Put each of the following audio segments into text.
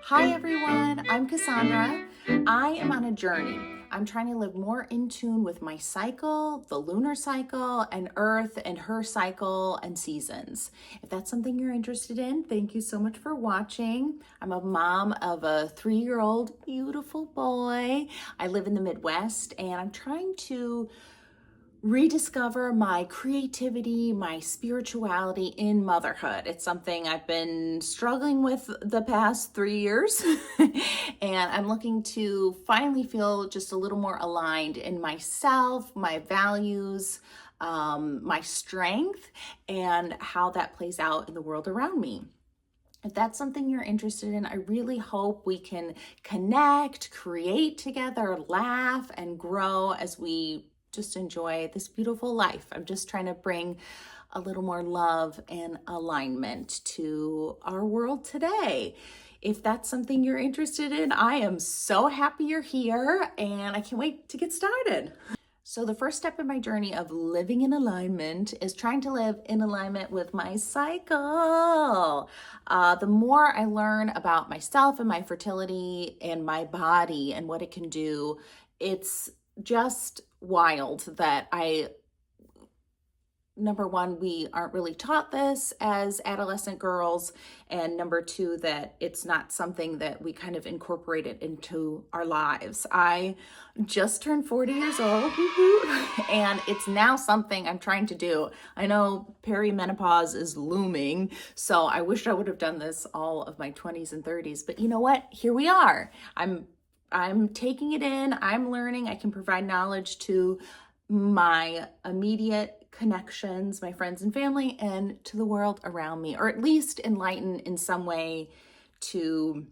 Hi everyone, I'm Cassandra. I am on a journey. I'm trying to live more in tune with my cycle, the lunar cycle, and Earth and her cycle and seasons. If that's something you're interested in, thank you so much for watching. I'm a mom of a 3-year-old beautiful boy. I live in the Midwest and I'm trying to rediscover my creativity, my spirituality in motherhood. It's something I've been struggling with the past 3 years, and I'm looking to finally feel just a little more aligned in myself, my values, my strength, and how that plays out in the world around me. If that's something you're interested in, I really hope we can connect, create together, laugh, and grow as we just enjoy this beautiful life. I'm just trying to bring a little more love and alignment to our world today. If that's something you're interested in, I am so happy you're here and I can't wait to get started. So the first step in my journey of living in alignment is trying to live in alignment with my cycle. The more I learn about myself and my fertility and my body and what it can do, it's just wild that number one, we aren't really taught this as adolescent girls, and number two, that it's not something that we kind of incorporated into our lives. I just turned 40 years old, and it's now something I'm trying to do. I know perimenopause is looming, so I wish I would have done this all of my 20s and 30s, but you know what? Here we are. I'm taking it in, I'm learning, I can provide knowledge to my immediate connections, my friends and family, and to the world around me, or at least enlighten in some way to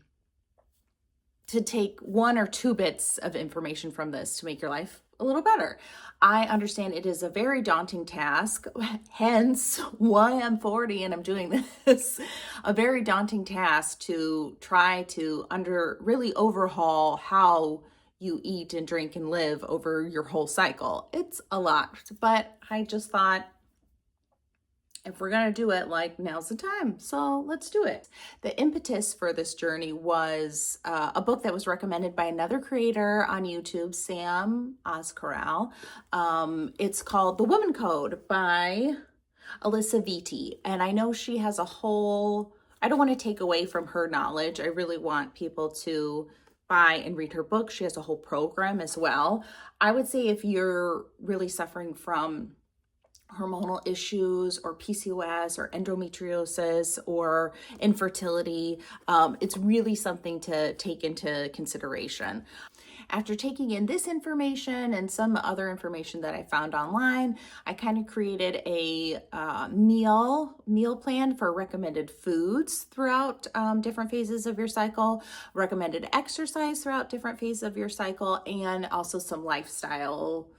take one or two bits of information from this to make your life a little better. I understand it is a very daunting task, hence why I'm 40 and I'm doing this. A very daunting task to try to really overhaul how you eat and drink and live over your whole cycle. It's a lot, but I just thought, if we're going to do it, like, now's the time. So let's do it. The impetus for this journey was a book that was recommended by another creator on YouTube, Sam Oscaral. It's called The Woman Code by Alyssa Vitti. And I know she has a whole, I don't want to take away from her knowledge. I really want people to buy and read her book. She has a whole program as well. I would say if you're really suffering from hormonal issues or PCOS or endometriosis or infertility, it's really something to take into consideration. After taking in this information and some other information that I found online, I kind of created a meal plan for recommended foods throughout different phases of your cycle, recommended exercise throughout different phases of your cycle, and also some lifestyle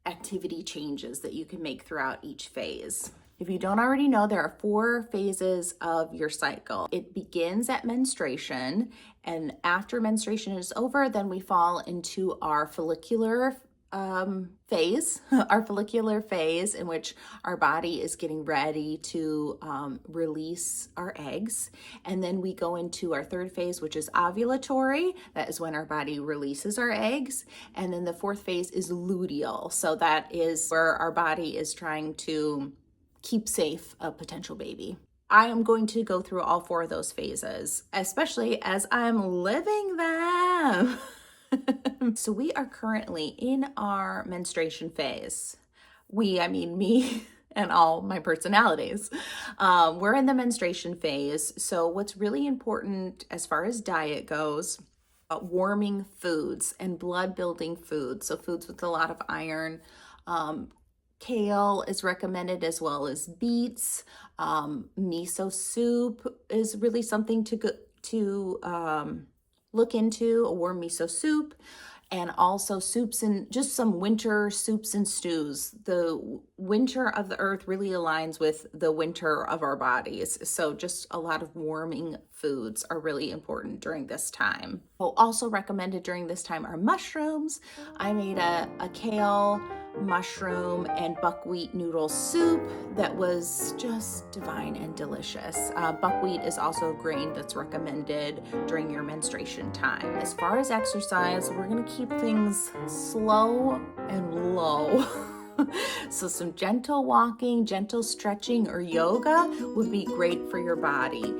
activity changes that you can make throughout each phase. If you don't already know, there are 4 phases of your cycle. It begins at menstruation, and after menstruation is over, then we fall into our follicular phase, our follicular phase in which our body is getting ready to release our eggs. And then we go into our 3rd phase, which is ovulatory. That is when our body releases our eggs. And then the 4th phase is luteal. So that is where our body is trying to keep safe a potential baby. I am going to go through all 4 of those phases, especially as I'm living them. So we are currently in our menstruation phase. I mean me and all my personalities. We're in the menstruation phase. So what's really important as far as diet goes, warming foods and blood building foods. So foods with a lot of iron. Kale is recommended, as well as beets. Miso soup is really something to look into, a warm miso soup, and also soups and just some winter soups and stews. The winter of the earth really aligns with the winter of our bodies. So just a lot of warming foods are really important during this time. Also recommended during this time are mushrooms. I made a kale, mushroom, and buckwheat noodle soup that was just divine and delicious. Buckwheat is also a grain that's recommended during your menstruation time. As far as exercise, we're gonna keep things slow and low. So some gentle walking, gentle stretching, or yoga would be great for your body.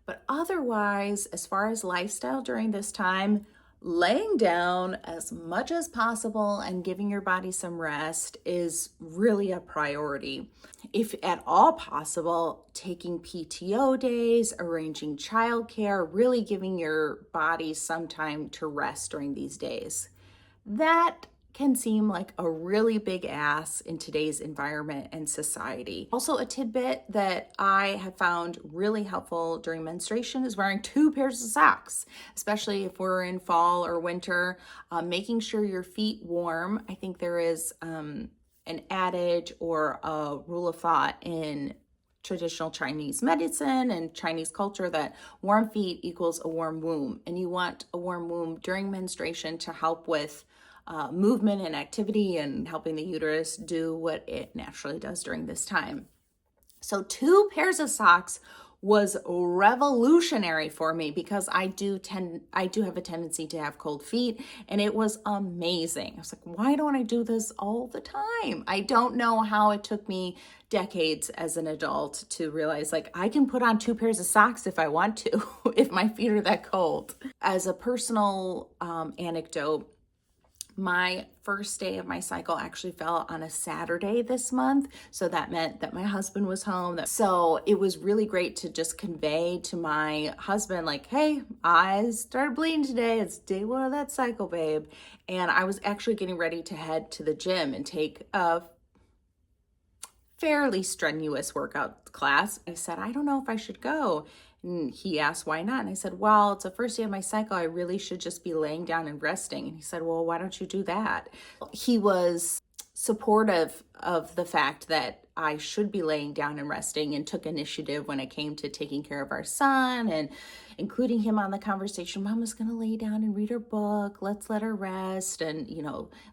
But otherwise, as far as lifestyle during this time, laying down as much as possible and giving your body some rest is really a priority. If at all possible, taking PTO days, arranging childcare, really giving your body some time to rest during these days. That can seem like a really big ask in today's environment and society. Also, a tidbit that I have found really helpful during menstruation is wearing 2 pairs of socks, especially if we're in fall or winter. Making sure your feet warm. I think there is an adage or a rule of thought in traditional Chinese medicine and Chinese culture that warm feet equals a warm womb. And you want a warm womb during menstruation to help with movement and activity and helping the uterus do what it naturally does during this time. So 2 pairs of socks was revolutionary for me because I do have a tendency to have cold feet, and it was amazing. I was like, why don't I do this all the time? I don't know how it took me decades as an adult to realize like I can put on 2 pairs of socks if I want to, if my feet are that cold. As a personal anecdote, my first day of my cycle actually fell on a Saturday this month. So that meant that my husband was home. So it was really great to just convey to my husband, like, hey, I started bleeding today. It's day 1 of that cycle, babe. And I was actually getting ready to head to the gym and take a fairly strenuous workout class. I said, I don't know if I should go. And he asked, why not? And I said, well, it's the first day of my cycle. I really should just be laying down and resting. And he said, well, why don't you do that? He was supportive of the fact that I should be laying down and resting, and took initiative when it came to taking care of our son and including him on the conversation. Mama's going to lay down and read her book. Let's let her rest. And,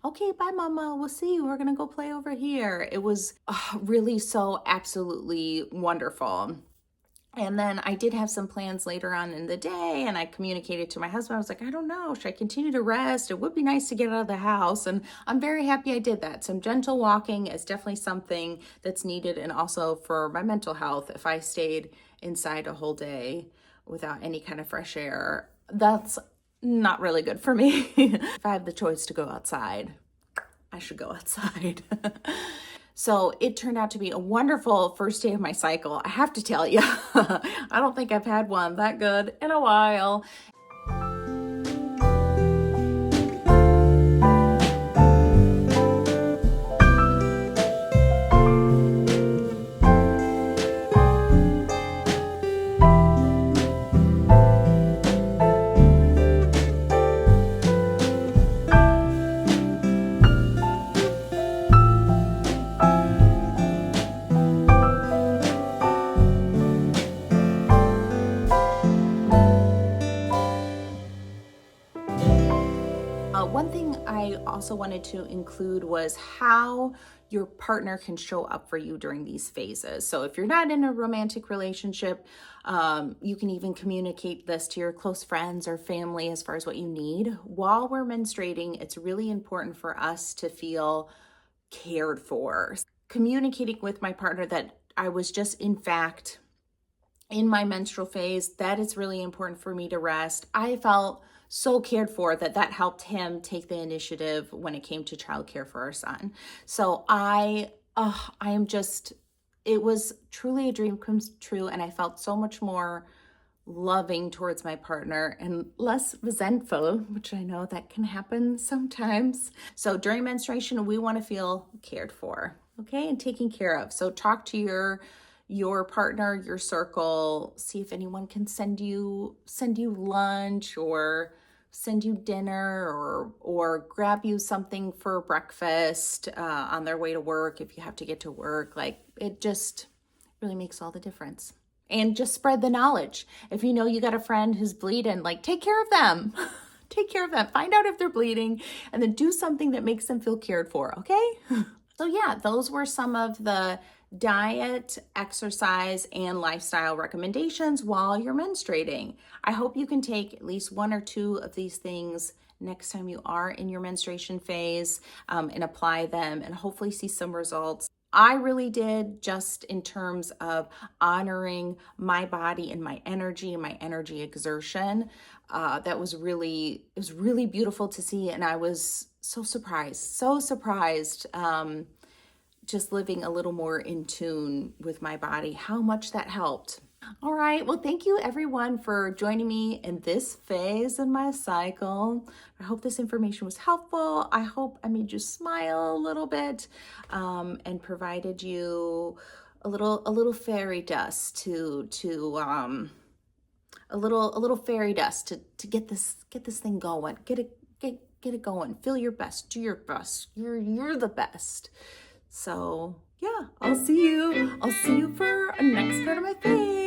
okay, bye, Mama. We'll see you. We're going to go play over here. It was really so absolutely wonderful. And then I did have some plans later on in the day, and I communicated to my husband. I was like, I don't know, should I continue to rest? It would be nice to get out of the house. And I'm very happy I did that. Some gentle walking is definitely something that's needed. And also for my mental health, if I stayed inside a whole day without any kind of fresh air, that's not really good for me. If I have the choice to go outside, I should go outside. So it turned out to be a wonderful first day of my cycle. I have to tell you, I don't think I've had one that good in a while. One thing I also wanted to include was how your partner can show up for you during these phases. So if you're not in a romantic relationship, you can even communicate this to your close friends or family as far as what you need. While we're menstruating, it's really important for us to feel cared for. Communicating with my partner that I was just, in fact, in my menstrual phase, that it's really important for me to rest. I felt so cared for that helped him take the initiative when it came to childcare for our son. So I am just, it was truly a dream come true. And I felt so much more loving towards my partner and less resentful, which I know that can happen sometimes. So during menstruation, we want to feel cared for, okay, and taken care of. So talk to your your partner, your circle, see if anyone can send you lunch or send you dinner or grab you something for breakfast on their way to work if you have to get to work. Like, it just really makes all the difference. And just spread the knowledge. If you know you got a friend who's bleeding, like, take care of them. Take care of them. Find out if they're bleeding and then do something that makes them feel cared for, okay? So yeah, those were some of the diet, exercise, and lifestyle recommendations while you're menstruating. I hope you can take at least one or two of these things next time you are in your menstruation phase, and apply them and hopefully see some results. I really did, just in terms of honoring my body and my energy exertion. That was really, it was really beautiful to see. And I was so surprised, just living a little more in tune with my body, how much that helped. All right. Well, thank you everyone for joining me in this phase in my cycle. I hope this information was helpful. I hope I made you smile a little bit, and provided you a little fairy dust a little fairy dust to get this thing going. Get it going. Feel your best. Do your best. You're the best. So yeah, I'll see you for next part of my face.